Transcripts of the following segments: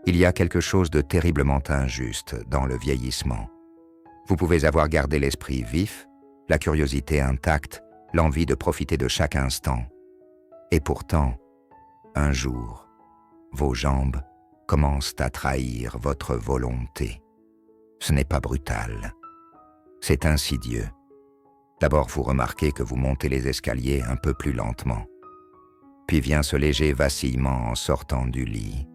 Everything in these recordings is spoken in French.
Il y a quelque chose de terriblement injuste dans le vieillissement. Vous pouvez avoir gardé l'esprit vif, la curiosité intacte, l'envie de profiter de chaque instant. Et pourtant, un jour, vos jambes commencent à trahir votre volonté. Ce n'est pas brutal, c'est insidieux. D'abord, vous remarquez que vous montez les escaliers un peu plus lentement. Puis vient ce léger vacillement en sortant du lit.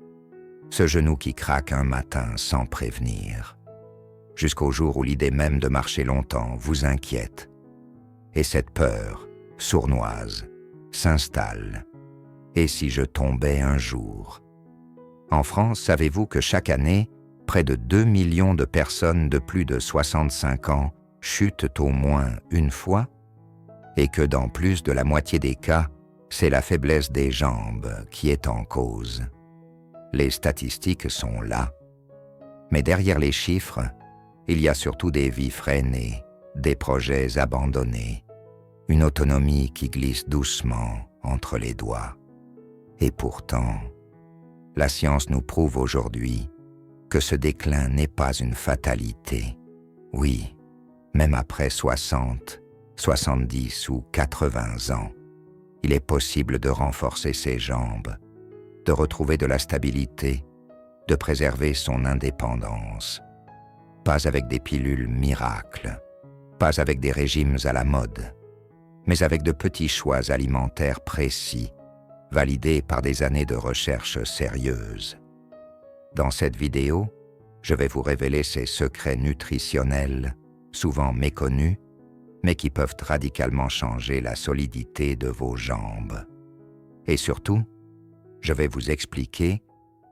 Ce genou qui craque un matin sans prévenir. Jusqu'au jour où l'idée même de marcher longtemps vous inquiète. Et cette peur, sournoise, s'installe. Et si je tombais un jour? En France, savez-vous que chaque année, près de 2 millions de personnes de plus de 65 ans chutent au moins une fois? Et que dans plus de la moitié des cas, c'est la faiblesse des jambes qui est en cause. Les statistiques sont là. Mais derrière les chiffres, il y a surtout des vies freinées, des projets abandonnés, une autonomie qui glisse doucement entre les doigts. Et pourtant, la science nous prouve aujourd'hui que ce déclin n'est pas une fatalité. Oui, même après 60, 70 ou 80 ans, il est possible de renforcer ses jambes, de retrouver de la stabilité, de préserver son indépendance. Pas avec des pilules miracles, pas avec des régimes à la mode, mais avec de petits choix alimentaires précis, validés par des années de recherche sérieuse. Dans cette vidéo, je vais vous révéler ces secrets nutritionnels, souvent méconnus, mais qui peuvent radicalement changer la solidité de vos jambes. Et surtout, je vais vous expliquer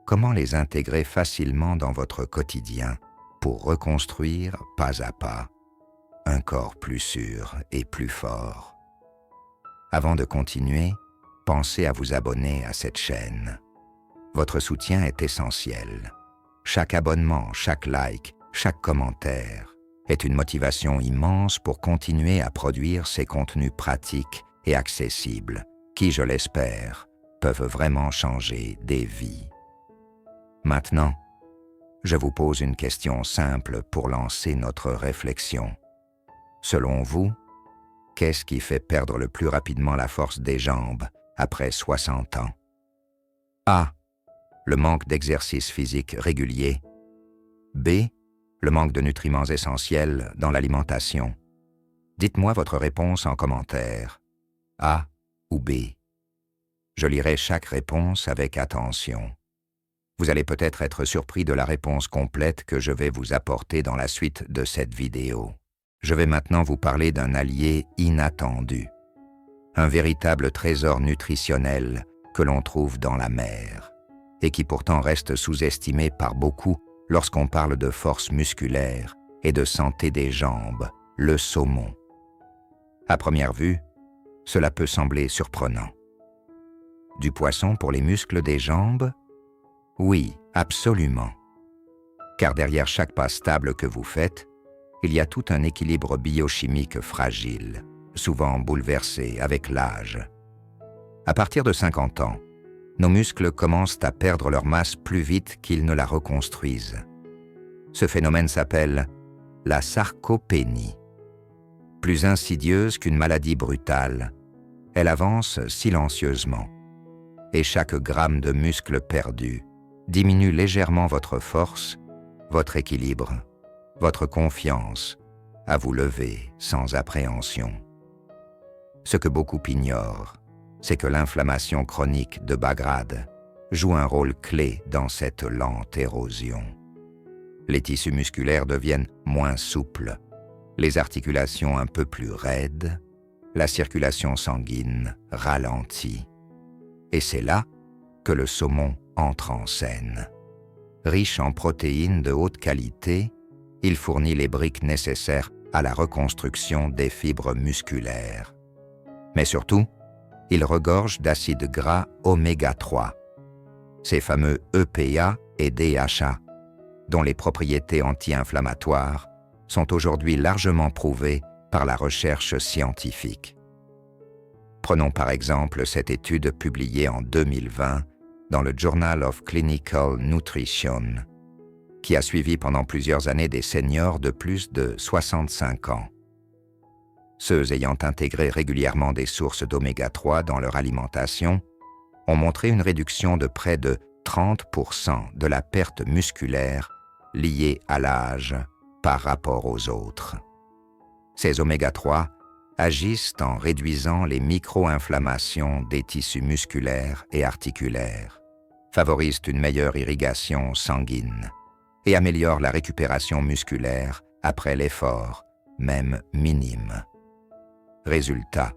comment les intégrer facilement dans votre quotidien pour reconstruire, pas à pas, un corps plus sûr et plus fort. Avant de continuer, pensez à vous abonner à cette chaîne. Votre soutien est essentiel. Chaque abonnement, chaque like, chaque commentaire est une motivation immense pour continuer à produire ces contenus pratiques et accessibles qui, je l'espère, peuvent vraiment changer des vies. Maintenant, je vous pose une question simple pour lancer notre réflexion. Selon vous, qu'est-ce qui fait perdre le plus rapidement la force des jambes après 60 ans? A. Le manque d'exercice physique régulier. B. Le manque de nutriments essentiels dans l'alimentation. Dites-moi votre réponse en commentaire. A ou B. Je lirai chaque réponse avec attention. Vous allez peut-être être surpris de la réponse complète que je vais vous apporter dans la suite de cette vidéo. Je vais maintenant vous parler d'un allié inattendu, un véritable trésor nutritionnel que l'on trouve dans la mer, et qui pourtant reste sous-estimé par beaucoup lorsqu'on parle de force musculaire et de santé des jambes, le saumon. À première vue, cela peut sembler surprenant. Du poisson pour les muscles des jambes? Oui, absolument. Car derrière chaque pas stable que vous faites, il y a tout un équilibre biochimique fragile, souvent bouleversé avec l'âge. À partir de 50 ans, nos muscles commencent à perdre leur masse plus vite qu'ils ne la reconstruisent. Ce phénomène s'appelle la sarcopénie. Plus insidieuse qu'une maladie brutale, elle avance silencieusement. Et chaque gramme de muscle perdu diminue légèrement votre force, votre équilibre, votre confiance à vous lever sans appréhension. Ce que beaucoup ignorent, c'est que l'inflammation chronique de bas grade joue un rôle clé dans cette lente érosion. Les tissus musculaires deviennent moins souples, les articulations un peu plus raides, la circulation sanguine ralentit. Et c'est là que le saumon entre en scène. Riche en protéines de haute qualité, il fournit les briques nécessaires à la reconstruction des fibres musculaires. Mais surtout, il regorge d'acides gras oméga 3, ces fameux EPA et DHA, dont les propriétés anti-inflammatoires sont aujourd'hui largement prouvées par la recherche scientifique. Prenons par exemple cette étude publiée en 2020 dans le Journal of Clinical Nutrition, qui a suivi pendant plusieurs années des seniors de plus de 65 ans. Ceux ayant intégré régulièrement des sources d'oméga 3 dans leur alimentation ont montré une réduction de près de 30% de la perte musculaire liée à l'âge par rapport aux autres. Ces oméga 3 agissent en réduisant les micro-inflammations des tissus musculaires et articulaires, favorisent une meilleure irrigation sanguine et améliorent la récupération musculaire après l'effort, même minime. Résultat,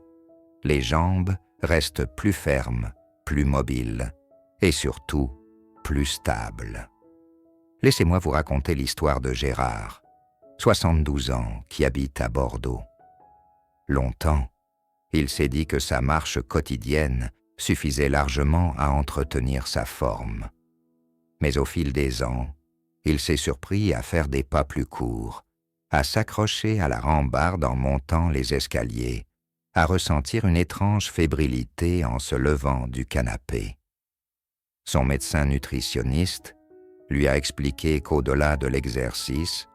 les jambes restent plus fermes, plus mobiles et surtout plus stables. Laissez-moi vous raconter l'histoire de Gérard, 72 ans, qui habite à Bordeaux. Longtemps, il s'est dit que sa marche quotidienne suffisait largement à entretenir sa forme. Mais au fil des ans, il s'est surpris à faire des pas plus courts, à s'accrocher à la rambarde en montant les escaliers, à ressentir une étrange fébrilité en se levant du canapé. Son médecin nutritionniste lui a expliqué qu'au-delà de l'exercice,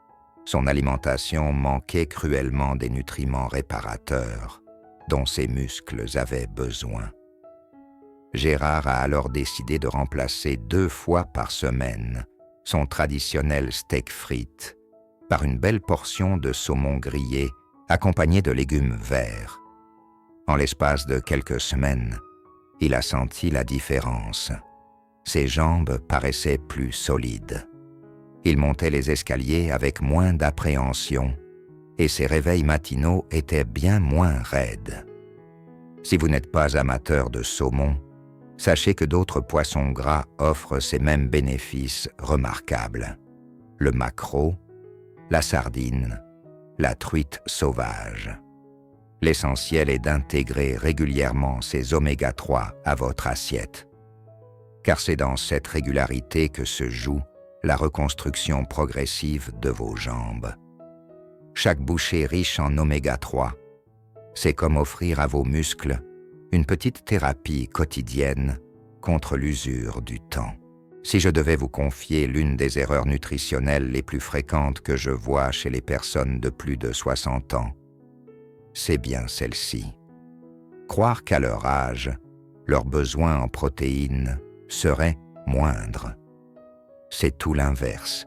son alimentation manquait cruellement des nutriments réparateurs dont ses muscles avaient besoin. Gérard a alors décidé de remplacer 2 fois par semaine son traditionnel steak frites par une belle portion de saumon grillé accompagné de légumes verts. En l'espace de quelques semaines, il a senti la différence. Ses jambes paraissaient plus solides. Il montait les escaliers avec moins d'appréhension et ses réveils matinaux étaient bien moins raides. Si vous n'êtes pas amateur de saumon, sachez que d'autres poissons gras offrent ces mêmes bénéfices remarquables. Le maquereau, la sardine, la truite sauvage. L'essentiel est d'intégrer régulièrement ces oméga 3 à votre assiette, car c'est dans cette régularité que se joue la reconstruction progressive de vos jambes. Chaque bouchée riche en oméga 3, c'est comme offrir à vos muscles une petite thérapie quotidienne contre l'usure du temps. Si je devais vous confier l'une des erreurs nutritionnelles les plus fréquentes que je vois chez les personnes de plus de 60 ans, c'est bien celle-ci. Croire qu'à leur âge, leurs besoins en protéines seraient moindres. C'est tout l'inverse.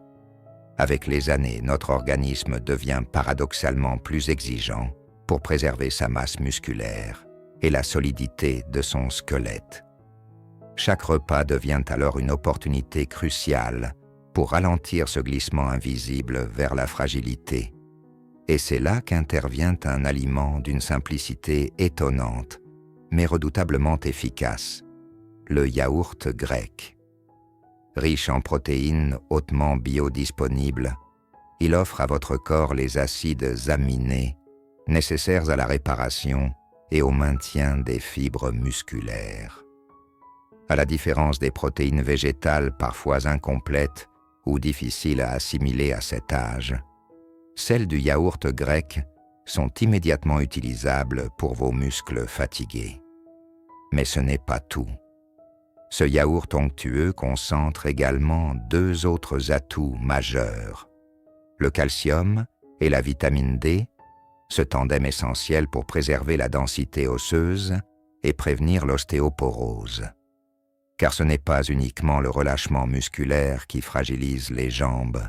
Avec les années, notre organisme devient paradoxalement plus exigeant pour préserver sa masse musculaire et la solidité de son squelette. Chaque repas devient alors une opportunité cruciale pour ralentir ce glissement invisible vers la fragilité. Et c'est là qu'intervient un aliment d'une simplicité étonnante, mais redoutablement efficace, le yaourt grec. Riche en protéines hautement biodisponibles, il offre à votre corps les acides aminés nécessaires à la réparation et au maintien des fibres musculaires. À la différence des protéines végétales parfois incomplètes ou difficiles à assimiler à cet âge, celles du yaourt grec sont immédiatement utilisables pour vos muscles fatigués. Mais ce n'est pas tout. Ce yaourt onctueux concentre également 2 autres atouts majeurs, le calcium et la vitamine D, ce tandem essentiel pour préserver la densité osseuse et prévenir l'ostéoporose. Car ce n'est pas uniquement le relâchement musculaire qui fragilise les jambes,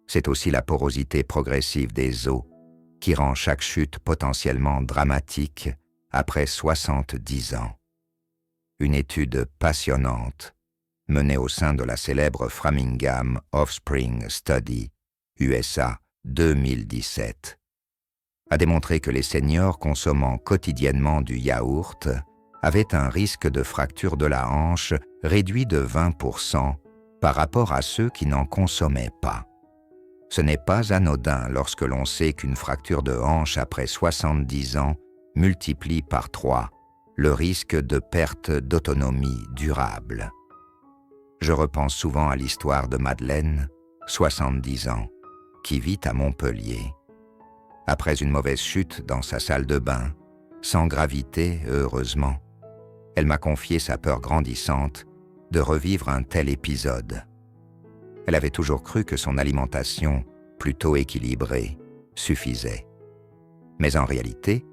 c'est aussi la porosité progressive des os qui rend chaque chute potentiellement dramatique après 70 ans. Une étude passionnante, menée au sein de la célèbre Framingham Offspring Study, USA 2017, a démontré que les seniors consommant quotidiennement du yaourt avaient un risque de fracture de la hanche réduit de 20% par rapport à ceux qui n'en consommaient pas. Ce n'est pas anodin lorsque l'on sait qu'une fracture de hanche après 70 ans multiplie par 3 le risque de perte d'autonomie durable. Je repense souvent à l'histoire de Madeleine, 70 ans, qui vit à Montpellier. Après une mauvaise chute dans sa salle de bain, sans gravité, heureusement, elle m'a confié sa peur grandissante de revivre un tel épisode. Elle avait toujours cru que son alimentation, plutôt équilibrée, suffisait. Mais en réalité,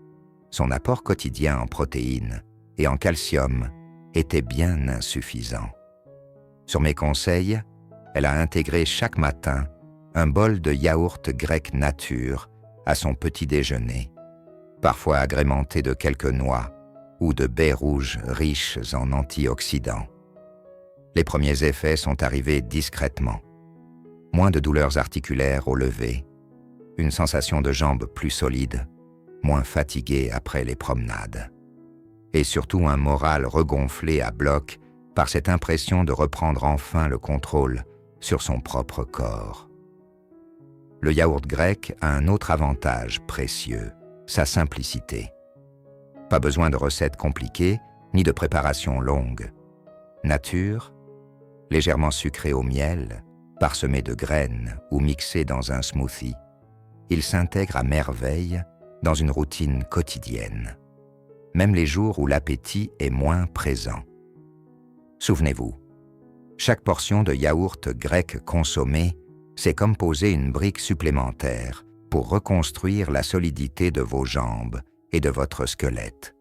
son apport quotidien en protéines et en calcium était bien insuffisant. Sur mes conseils, elle a intégré chaque matin un bol de yaourt grec nature à son petit déjeuner, parfois agrémenté de quelques noix ou de baies rouges riches en antioxydants. Les premiers effets sont arrivés discrètement. Moins de douleurs articulaires au lever, une sensation de jambes plus solide, moins fatiguée après les promenades. Et surtout un moral regonflé à bloc par cette impression de reprendre enfin le contrôle sur son propre corps. Le yaourt grec a un autre avantage précieux, sa simplicité. Pas besoin de recettes compliquées ni de préparation longue. Nature, légèrement sucré au miel, parsemé de graines ou mixé dans un smoothie, il s'intègre à merveille dans une routine quotidienne, même les jours où l'appétit est moins présent. Souvenez-vous, chaque portion de yaourt grec consommée, c'est comme poser une brique supplémentaire pour reconstruire la solidité de vos jambes et de votre squelette.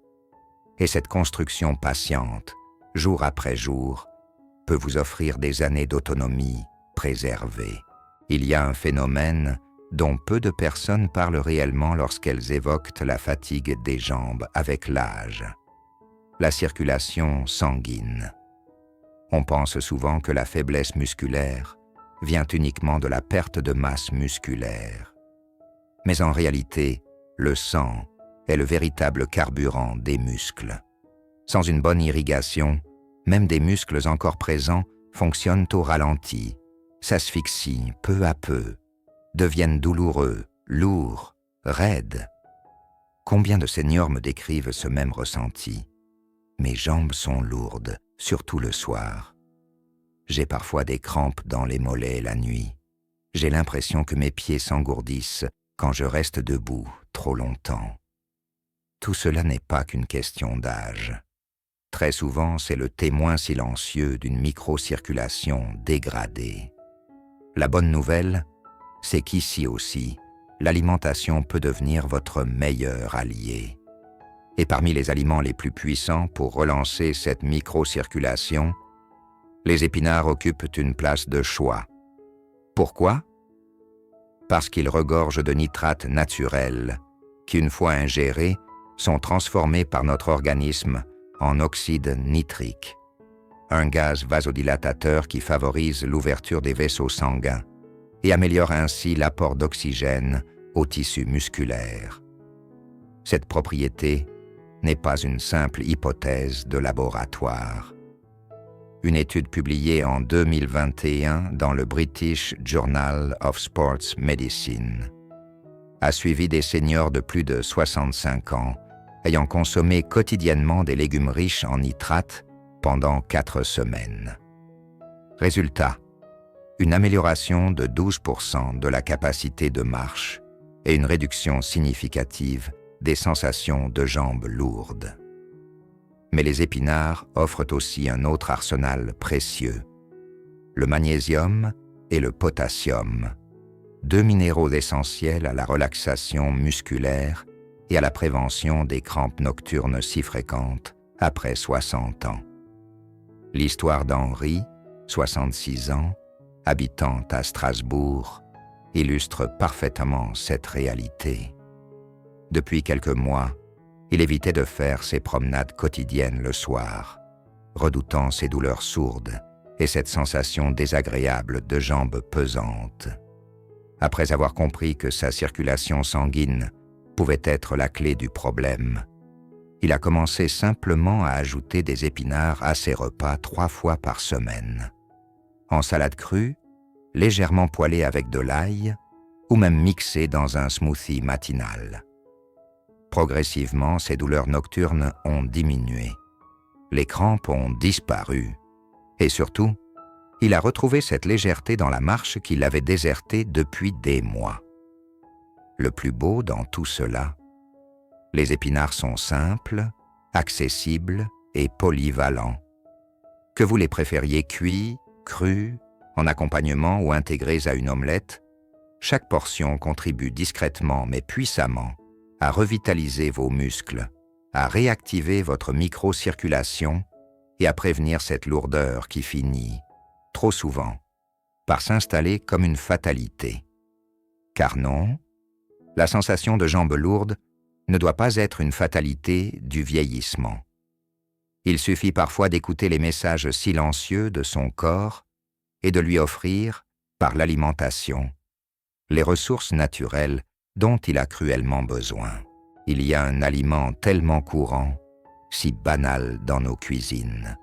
Et cette construction patiente, jour après jour, peut vous offrir des années d'autonomie préservée. Il y a un phénomène dont peu de personnes parlent réellement lorsqu'elles évoquent la fatigue des jambes avec l'âge. La circulation sanguine. On pense souvent que la faiblesse musculaire vient uniquement de la perte de masse musculaire. Mais en réalité, le sang est le véritable carburant des muscles. Sans une bonne irrigation, même des muscles encore présents fonctionnent au ralenti, s'asphyxient peu à peu, deviennent douloureux, lourds, raides. Combien de seniors me décrivent ce même ressenti? Mes jambes sont lourdes, surtout le soir. J'ai parfois des crampes dans les mollets la nuit. J'ai l'impression que mes pieds s'engourdissent quand je reste debout trop longtemps. Tout cela n'est pas qu'une question d'âge. Très souvent, c'est le témoin silencieux d'une microcirculation dégradée. La bonne nouvelle, c'est qu'ici aussi, l'alimentation peut devenir votre meilleur allié. Et parmi les aliments les plus puissants pour relancer cette microcirculation, les épinards occupent une place de choix. Pourquoi? Parce qu'ils regorgent de nitrates naturels qui, une fois ingérés, sont transformés par notre organisme en oxyde nitrique, un gaz vasodilatateur qui favorise l'ouverture des vaisseaux sanguins et améliore ainsi l'apport d'oxygène aux tissus musculaires. Cette propriété n'est pas une simple hypothèse de laboratoire. Une étude publiée en 2021 dans le British Journal of Sports Medicine a suivi des seniors de plus de 65 ans ayant consommé quotidiennement des légumes riches en nitrates pendant 4 semaines. Résultat, une amélioration de 12% de la capacité de marche et une réduction significative des sensations de jambes lourdes. Mais les épinards offrent aussi un autre arsenal précieux, le magnésium et le potassium, 2 minéraux essentiels à la relaxation musculaire et à la prévention des crampes nocturnes si fréquentes après 60 ans. L'histoire d'Henri, 66 ans, habitant à Strasbourg, illustre parfaitement cette réalité. Depuis quelques mois, il évitait de faire ses promenades quotidiennes le soir, redoutant ses douleurs sourdes et cette sensation désagréable de jambes pesantes. Après avoir compris que sa circulation sanguine pouvait être la clé du problème, il a commencé simplement à ajouter des épinards à ses repas 3 fois par semaine. En salade crue, légèrement poêlée avec de l'ail, ou même mixée dans un smoothie matinal. Progressivement, ses douleurs nocturnes ont diminué. Les crampes ont disparu. Et surtout, il a retrouvé cette légèreté dans la marche qui l'avait déserté depuis des mois. Le plus beau dans tout cela, les épinards sont simples, accessibles et polyvalents. Que vous les préfériez cuits, crus, en accompagnement ou intégrés à une omelette, chaque portion contribue discrètement mais puissamment à revitaliser vos muscles, à réactiver votre microcirculation et à prévenir cette lourdeur qui finit, trop souvent, par s'installer comme une fatalité. Car non, la sensation de jambes lourdes ne doit pas être une fatalité du vieillissement. Il suffit parfois d'écouter les messages silencieux de son corps et de lui offrir, par l'alimentation, les ressources naturelles dont il a cruellement besoin. Il y a un aliment tellement courant, si banal dans nos cuisines,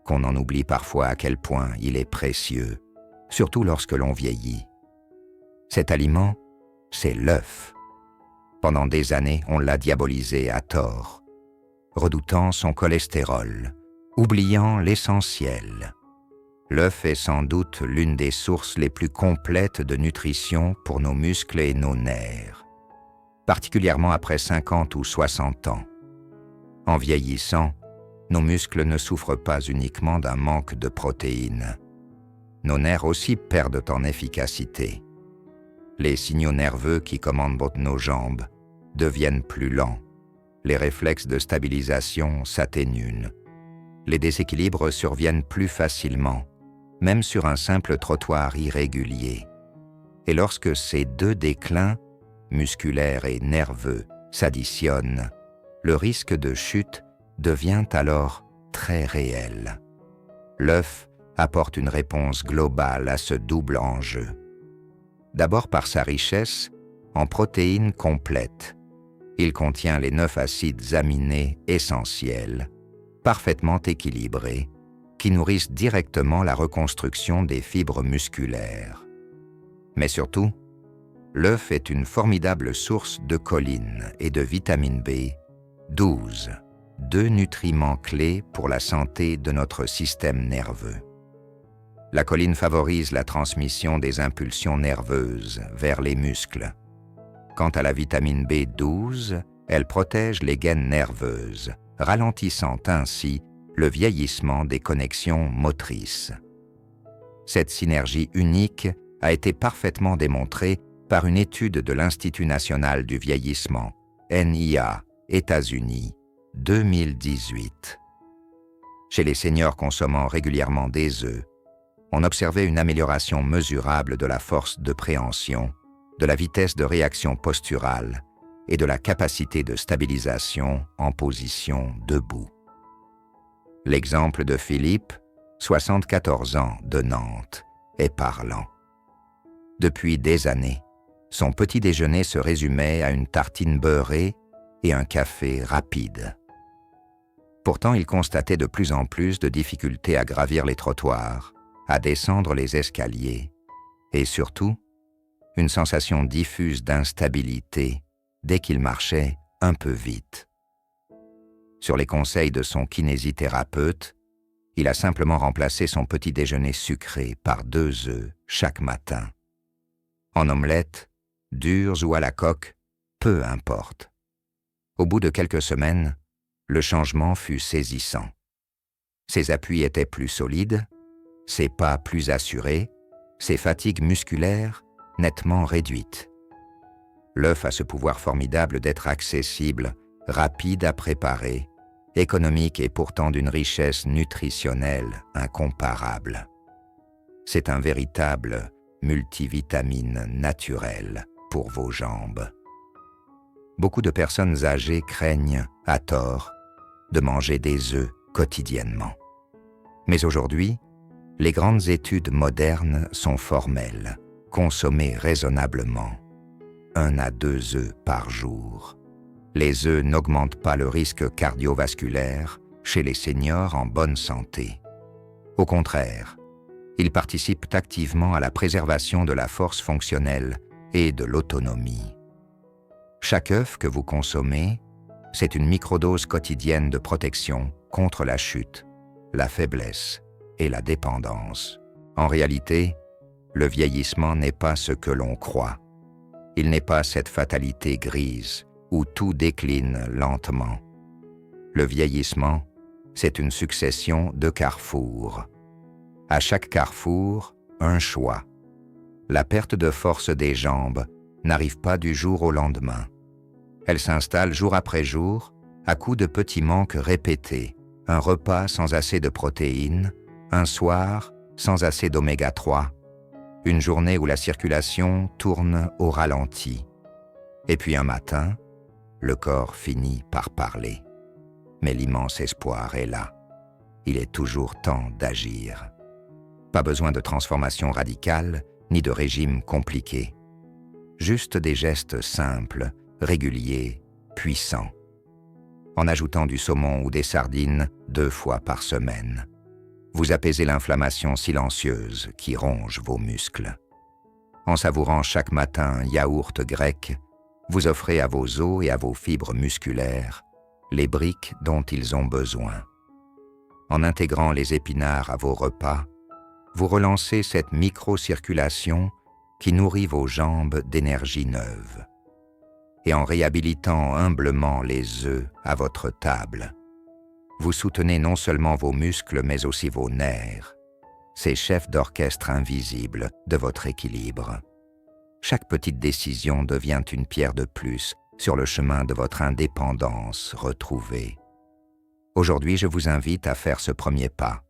qu'on en oublie parfois à quel point il est précieux, surtout lorsque l'on vieillit. Cet aliment, c'est l'œuf. Pendant des années, on l'a diabolisé à tort, redoutant son cholestérol, oubliant l'essentiel. L'œuf est sans doute l'une des sources les plus complètes de nutrition pour nos muscles et nos nerfs, particulièrement après 50 ou 60 ans. En vieillissant, nos muscles ne souffrent pas uniquement d'un manque de protéines. Nos nerfs aussi perdent en efficacité. Les signaux nerveux qui commandent nos jambes deviennent plus lents. Les réflexes de stabilisation s'atténuent. Les déséquilibres surviennent plus facilement, même sur un simple trottoir irrégulier. Et lorsque ces deux déclins, musculaires et nerveux, s'additionnent, le risque de chute devient alors très réel. L'œuf apporte une réponse globale à ce double enjeu. D'abord par sa richesse en protéines complètes. Il contient les 9 acides aminés essentiels, parfaitement équilibrés, qui nourrissent directement la reconstruction des fibres musculaires. Mais surtout, l'œuf est une formidable source de choline et de vitamine B12, 2 nutriments clés pour la santé de notre système nerveux. La choline favorise la transmission des impulsions nerveuses vers les muscles. Quant à la vitamine B12, elle protège les gaines nerveuses, ralentissant ainsi le vieillissement des connexions motrices. Cette synergie unique a été parfaitement démontrée par une étude de l'Institut national du vieillissement, NIA, États-Unis, 2018. Chez les seniors consommant régulièrement des œufs, on observait une amélioration mesurable de la force de préhension, de la vitesse de réaction posturale et de la capacité de stabilisation en position debout. L'exemple de Philippe, 74 ans, de Nantes, est parlant. Depuis des années, son petit déjeuner se résumait à une tartine beurrée et un café rapide. Pourtant, il constatait de plus en plus de difficultés à gravir les trottoirs, à descendre les escaliers, et surtout, une sensation diffuse d'instabilité dès qu'il marchait un peu vite. Sur les conseils de son kinésithérapeute, il a simplement remplacé son petit déjeuner sucré par 2 œufs chaque matin. En omelette, durs ou à la coque, peu importe. Au bout de quelques semaines, le changement fut saisissant. Ses appuis étaient plus solides, ses pas plus assurés, ses fatigues musculaires nettement réduites. L'œuf a ce pouvoir formidable d'être accessible, rapide à préparer, économique et pourtant d'une richesse nutritionnelle incomparable. C'est un véritable multivitamine naturel pour vos jambes. Beaucoup de personnes âgées craignent, à tort, de manger des œufs quotidiennement. Mais aujourd'hui, les grandes études modernes sont formelles. Consommer raisonnablement, 1 à 2 œufs par jour. Les œufs n'augmentent pas le risque cardiovasculaire chez les seniors en bonne santé. Au contraire, ils participent activement à la préservation de la force fonctionnelle et de l'autonomie. Chaque œuf que vous consommez, c'est une microdose quotidienne de protection contre la chute, la faiblesse et la dépendance. En réalité, le vieillissement n'est pas ce que l'on croit. Il n'est pas cette fatalité grise où tout décline lentement. Le vieillissement, c'est une succession de carrefours. À chaque carrefour, un choix. La perte de force des jambes n'arrive pas du jour au lendemain. Elle s'installe jour après jour, à coups de petits manques répétés. Un repas sans assez de protéines, un soir sans assez d'oméga 3, une journée où la circulation tourne au ralenti. Et puis un matin, le corps finit par parler. Mais l'immense espoir est là. Il est toujours temps d'agir. Pas besoin de transformation radicale, ni de régime compliqué. Juste des gestes simples, réguliers, puissants. En ajoutant du saumon ou des sardines 2 fois par semaine. Vous apaisez l'inflammation silencieuse qui ronge vos muscles. En savourant chaque matin un yaourt grec, vous offrez à vos os et à vos fibres musculaires les briques dont ils ont besoin. En intégrant les épinards à vos repas, vous relancez cette micro-circulation qui nourrit vos jambes d'énergie neuve. Et en réhabilitant humblement les œufs à votre table, vous soutenez non seulement vos muscles mais aussi vos nerfs, ces chefs d'orchestre invisibles de votre équilibre. Chaque petite décision devient une pierre de plus sur le chemin de votre indépendance retrouvée. Aujourd'hui, je vous invite à faire ce premier pas.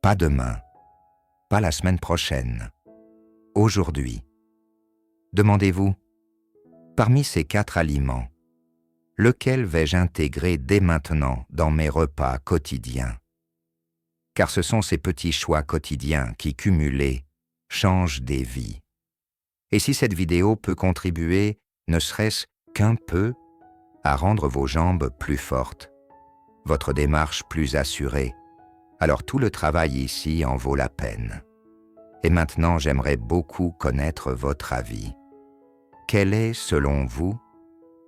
Pas demain, pas la semaine prochaine. Aujourd'hui. Demandez-vous, parmi ces 4 aliments, lequel vais-je intégrer dès maintenant dans mes repas quotidiens? Car ce sont ces petits choix quotidiens qui, cumulés, changent des vies. Et si cette vidéo peut contribuer, ne serait-ce qu'un peu, à rendre vos jambes plus fortes, votre démarche plus assurée, alors tout le travail ici en vaut la peine. Et maintenant, j'aimerais beaucoup connaître votre avis. Quel est, selon vous,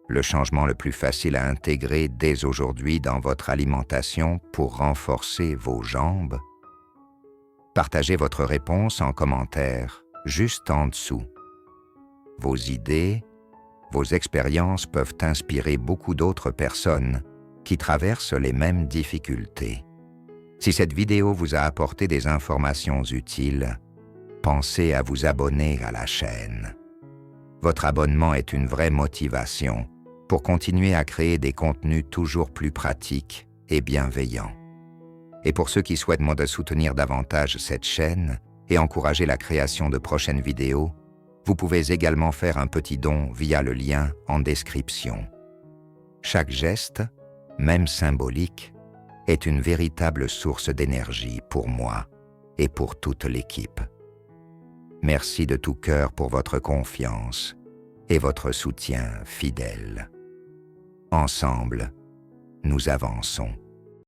le changement le plus facile à intégrer dès aujourd'hui dans votre alimentation pour renforcer vos jambes? Partagez votre réponse en commentaire, juste en dessous. Vos idées, vos expériences peuvent inspirer beaucoup d'autres personnes qui traversent les mêmes difficultés. Si cette vidéo vous a apporté des informations utiles, pensez à vous abonner à la chaîne. Votre abonnement est une vraie motivation pour continuer à créer des contenus toujours plus pratiques et bienveillants. Et pour ceux qui souhaitent de soutenir davantage cette chaîne et encourager la création de prochaines vidéos, vous pouvez également faire un petit don via le lien en description. Chaque geste, même symbolique, est une véritable source d'énergie pour moi et pour toute l'équipe. Merci de tout cœur pour votre confiance et votre soutien fidèle. Ensemble, nous avançons.